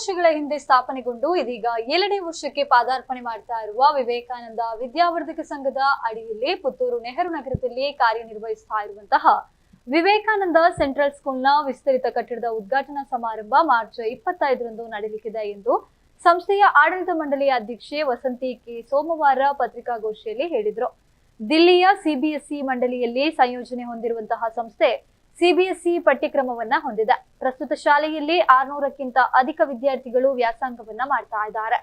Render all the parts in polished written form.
ವರ್ಷಗಳ ಹಿಂದೆ ಸ್ಥಾಪನೆಗೊಂಡು ಇದೀಗ 7ನೇ ವರ್ಷಕ್ಕೆ ಪಾದಾರ್ಪಣೆ ಮಾಡ್ತಾ ಇರುವ ವಿವೇಕಾನಂದ ವಿದ್ಯಾವರ್ಧಕ ಸಂಘದ ಅಡಿಯಲ್ಲಿ ಪುತ್ತೂರು ನೆಹರು ನಗರದಲ್ಲಿ ಕಾರ್ಯನಿರ್ವಹಿಸ್ತಾ ಇರುವಂತಹ ವಿವೇಕಾನಂದ ಸೆಂಟ್ರಲ್ ಸ್ಕೂಲ್ನ ವಿಸ್ತರಿತ ಕಟ್ಟಡದ ಉದ್ಘಾಟನಾ ಸಮಾರಂಭ ಮಾರ್ಚ್ 25ರಂದು ನಡೆಯಲಿದೆ ಎಂದು ಸಂಸ್ಥೆಯ ಆಡಳಿತ ಮಂಡಳಿಯ ಅಧ್ಯಕ್ಷೆ ವಸಂತಿ ಕೆ ಸೋಮವಾರ ಪತ್ರಿಕಾಗೋಷ್ಠಿಯಲ್ಲಿ ಹೇಳಿದರು. ದಿಲ್ಲಿಯ ಸಿಬಿಎಸ್ಇ ಮಂಡಳಿಯಲ್ಲಿ ಸಂಯೋಜನೆ ಹೊಂದಿರುವಂತಹ ಸಂಸ್ಥೆ ಸಿಬಿಎಸ್ಇ ಪಠ್ಯಕ್ರಮವನ್ನ ಹೊಂದಿದೆ. ಪ್ರಸ್ತುತ ಶಾಲೆಯಲ್ಲಿ 600ಕ್ಕಿಂತ ಅಧಿಕ ವಿದ್ಯಾರ್ಥಿಗಳು ವ್ಯಾಸಂಗವನ್ನ ಮಾಡ್ತಾ ಇದ್ದಾರೆ.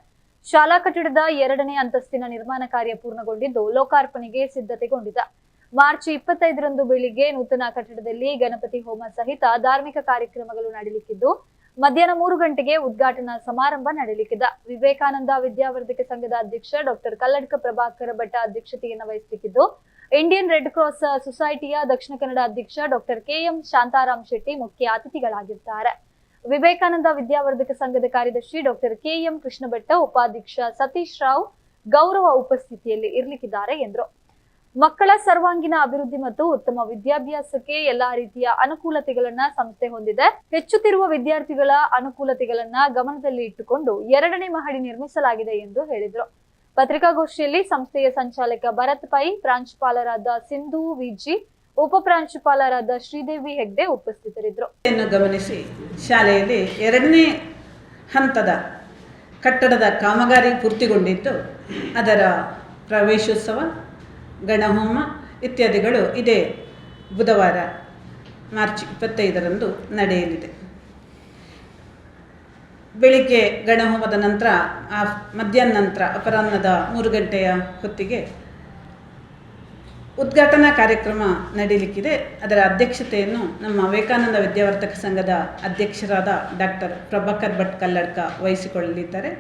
ಶಾಲಾ ಕಟ್ಟಡದ 2ನೇ ಅಂತಸ್ತಿನ ನಿರ್ಮಾಣ ಕಾರ್ಯ ಪೂರ್ಣಗೊಂಡಿದ್ದು ಲೋಕಾರ್ಪಣೆಗೆ ಸಿದ್ಧತೆಗೊಂಡಿದೆ. ಮಾರ್ಚ್ 25ರಂದು ಬೆಳಿಗ್ಗೆ ನೂತನ ಕಟ್ಟಡದಲ್ಲಿ ಗಣಪತಿ ಹೋಮ ಸಹಿತ ಧಾರ್ಮಿಕ ಕಾರ್ಯಕ್ರಮಗಳು ನಡೆಯಲಿದ್ದು ಮಧ್ಯಾಹ್ನ 3 ಗಂಟೆಗೆ ಉದ್ಘಾಟನಾ ಸಮಾರಂಭ ನಡೆಯಲಿದೆ. ವಿವೇಕಾನಂದ ವಿದ್ಯಾವರ್ಧಕ ಸಂಘದ ಅಧ್ಯಕ್ಷ ಡಾಕ್ಟರ್ ಕಲ್ಲಡ್ಕ ಪ್ರಭಾಕರ ಭಟ್ಟ ಅಧ್ಯಕ್ಷತೆಯನ್ನು ವಹಿಸಲಿದ್ದು Indian red cross ಸೊಸೈಟಿಯ Dakshina Kannada ಅಧ್ಯಕ್ಷ ಡಾಕ್ಟರ್ ಕೆಎಂ ಶಾಂತಾರಾಮ್ ಶೆಟ್ಟಿ ಮುಖ್ಯ ಅತಿಥಿಗಳಾಗಿದ್ದಾರೆ. ವಿವೇಕಾನಂದ ವಿದ್ಯಾವರ್ಧಕ ಸಂಘದ ಕಾರ್ಯದರ್ಶಿ ಡಾಕ್ಟರ್ ಕೆಎಂ ಕೃಷ್ಣ ಭಟ್ಟ, ಉಪಾಧ್ಯಕ್ಷ ಸತೀಶ್ ರಾವ್ ಗೌರವ ಉಪಸ್ಥಿತಿಯಲ್ಲಿ ಇರಲಿದ್ದಾರೆ ಎಂದರು. ಮಕ್ಕಳ ಸರ್ವಾಂಗೀಣ ಅಭಿವೃದ್ಧಿ ಮತ್ತು ಉತ್ತಮ ವಿದ್ಯಾಭ್ಯಾಸಕ್ಕೆ ಎಲ್ಲಾ ರೀತಿಯ ಅನುಕೂಲತೆಗಳನ್ನ ಸಂಸ್ಥೆ ಹೊಂದಿದೆ. ಹೆಚ್ಚುತ್ತಿರುವ ವಿದ್ಯಾರ್ಥಿಗಳ ಅನುಕೂಲತೆಗಳನ್ನ ಗಮನದಲ್ಲಿ ಇಟ್ಟುಕೊಂಡು 2ನೇ ಮಹಡಿ ನಿರ್ಮಿಸಲಾಗಿದೆ ಎಂದು ಹೇಳಿದರು. ಪತ್ರಿಕಾಗೋಷ್ಠಿಯಲ್ಲಿ ಸಂಸ್ಥೆಯ ಸಂಚಾಲಕ ಭರತ್ ಪೈ, ಪ್ರಾಂಶುಪಾಲರಾದ ಸಿಂಧು ವಿಜಿ, ಉಪ ಪ್ರಾಂಶುಪಾಲರಾದ ಶ್ರೀದೇವಿ ಹೆಗ್ಡೆ ಉಪಸ್ಥಿತರಿದ್ದರು. ಗಮನಿಸಿ ಶಾಲೆಯಲ್ಲಿ 2ನೇ ಹಂತದ ಕಟ್ಟಡದ ಕಾಮಗಾರಿ ಪೂರ್ತಿಗೊಂಡಿದ್ದು ಅದರ ಪ್ರವೇಶೋತ್ಸವ, ಗಣಹೋಮ ಇತ್ಯಾದಿಗಳು ಇದೇ ಬುಧವಾರ ಮಾರ್ಚ್ 25ರಂದು ನಡೆಯಲಿದೆ. ಬೆಳಿಗ್ಗೆ ಗಣಹೋಮದ ನಂತರ ಮಧ್ಯಾಹ್ನ ನಂತರ ಅಪರಾಹ್ನದ 3 ಗಂಟೆಯ ಹೊತ್ತಿಗೆ ಉದ್ಘಾಟನಾ ಕಾರ್ಯಕ್ರಮ ನಡೆಯಲಿಕ್ಕಿದೆ. ಅದರ ಅಧ್ಯಕ್ಷತೆಯನ್ನು ನಮ್ಮ ವಿವೇಕಾನಂದ ವಿದ್ಯಾವರ್ಧಕ ಸಂಘದ ಅಧ್ಯಕ್ಷರಾದ ಡಾಕ್ಟರ್ ಪ್ರಭಾಕರ್ ಭಟ್ ಕಲ್ಲಡ್ಕ ವಹಿಸಿಕೊಳ್ಳಲಿದ್ದಾರೆ.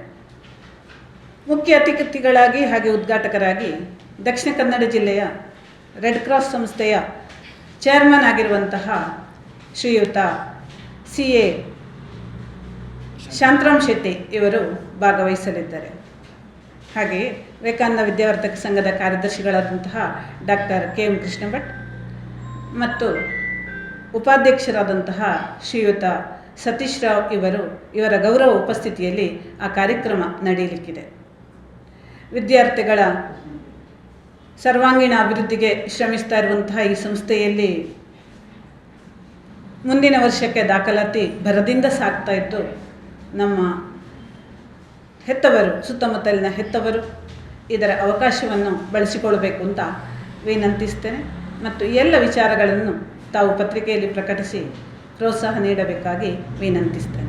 ಮುಖ್ಯ ಅತಿಥಿಗಳಾಗಿ ಹಾಗೆ ಉದ್ಘಾಟಕರಾಗಿ ದಕ್ಷಿಣ ಕನ್ನಡ ಜಿಲ್ಲೆಯ ರೆಡ್ ಕ್ರಾಸ್ ಸಂಸ್ಥೆಯ ಚೇರ್ಮನ್ ಆಗಿರುವಂತಹ ಶ್ರೀಯುತ CA ಶಾಂತಾರಾಮ್ ಶೆಟ್ಟಿ ಇವರು ಭಾಗವಹಿಸಲಿದ್ದಾರೆ. ಹಾಗೆಯೇ ವಿವೇಕಾನಂದ ವಿದ್ಯಾವರ್ಧಕ ಸಂಘದ ಕಾರ್ಯದರ್ಶಿಗಳಾದಂತಹ ಡಾಕ್ಟರ್ KM ಕೃಷ್ಣ ಭಟ್ ಮತ್ತು ಉಪಾಧ್ಯಕ್ಷರಾದಂತಹ ಶ್ರೀಯುತ ಸತೀಶ್ ರಾವ್ ಇವರ ಗೌರವ ಉಪಸ್ಥಿತಿಯಲ್ಲಿ ಆ ಕಾರ್ಯಕ್ರಮ ನಡೆಯಲಿಕ್ಕಿದೆ. ವಿದ್ಯಾರ್ಥಿಗಳ ಸರ್ವಾಂಗೀಣ ಅಭಿವೃದ್ಧಿಗೆ ಶ್ರಮಿಸ್ತಾ ಇರುವಂತಹ ಈ ಸಂಸ್ಥೆಯಲ್ಲಿ ಮುಂದಿನ ವರ್ಷಕ್ಕೆ ದಾಖಲಾತಿ ಭರದಿಂದ ಸಾಗ್ತಾ ಇದ್ದು ನಮ್ಮ ಹೆತ್ತವರು, ಸುತ್ತಮುತ್ತಲಿನ ಹೆತ್ತವರು ಇದರ ಅವಕಾಶವನ್ನು ಬಳಸಿಕೊಳ್ಳಬೇಕು ಅಂತ ವಿನಂತಿಸ್ತೇನೆ ಮತ್ತು ಎಲ್ಲ ವಿಚಾರಗಳನ್ನು ತಾವು ಪತ್ರಿಕೆಯಲ್ಲಿ ಪ್ರಕಟಿಸಿ ಪ್ರೋತ್ಸಾಹ ನೀಡಬೇಕಾಗಿ ವಿನಂತಿಸ್ತೇನೆ.